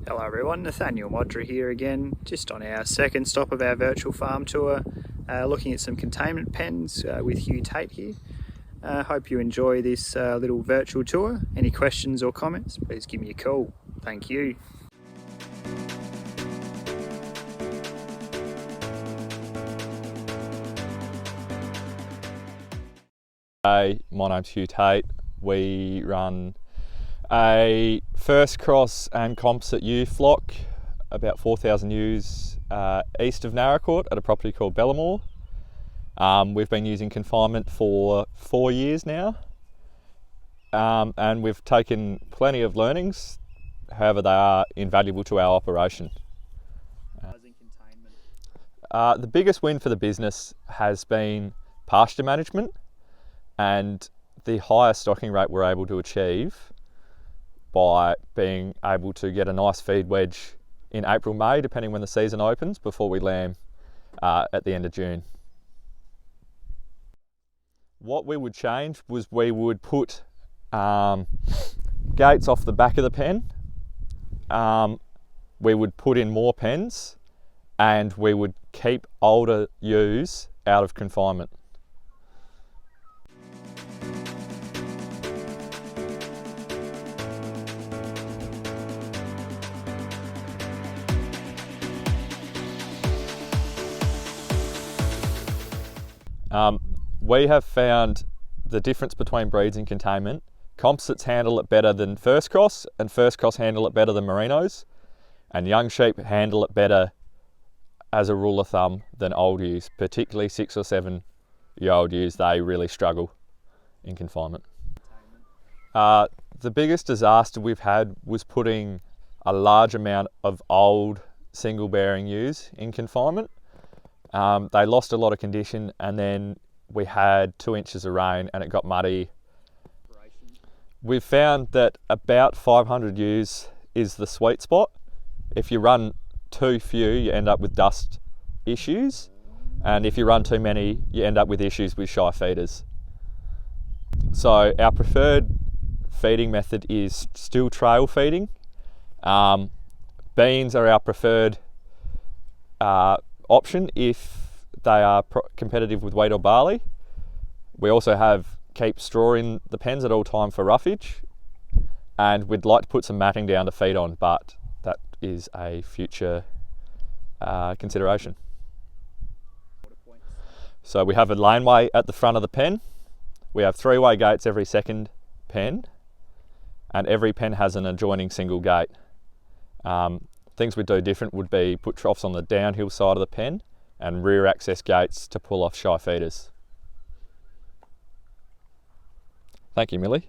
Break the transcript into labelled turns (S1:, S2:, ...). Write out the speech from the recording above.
S1: Hello everyone, Nathaniel Modra here again, just on our second stop of our virtual farm tour, looking at some containment pens with Hugh Tate here. Hope you enjoy this little virtual tour. Any questions or comments, please give me a call. Thank you.
S2: Hey, my name's Hugh Tate. We run a first cross and composite ewe flock, about 4,000 ewes east of Narracourt at a property called Bellamour. We've been using confinement for 4 years now, and we've taken plenty of learnings. However, they are invaluable to our operation. The biggest win for the business has been pasture management and the higher stocking rate we're able to achieve by being able to get a nice feed wedge in April, May, depending when the season opens, before we lamb at the end of June. What we would change was we would put gates off the back of the pen. We would put in more pens, and we would keep older ewes out of confinement. We have found the difference between breeds in containment. Composites handle it better than first cross, and first cross handle it better than merinos, and young sheep handle it better as a rule of thumb than old ewes, particularly 6 or 7 year old ewes. They really struggle in confinement. The biggest disaster we've had was putting a large amount of old single bearing ewes in confinement. They lost a lot of condition, and then we had 2 inches of rain and it got muddy. We've found that about 500 ewes is the sweet spot. If you run too few, you end up with dust issues, and if you run too many, you end up with issues with shy feeders. So our preferred feeding method is still trail feeding. Beans are our preferred option if they are competitive with wheat or barley. We also keep straw in the pens at all time for roughage, and we'd like to put some matting down to feed on, but that is a future consideration. So we have a laneway at the front of the pen. We have 3-way gates every second pen, and every pen has an adjoining single gate. Things we do different would be put troughs on the downhill side of the pen and rear access gates to pull off shy feeders. Thank you, Millie.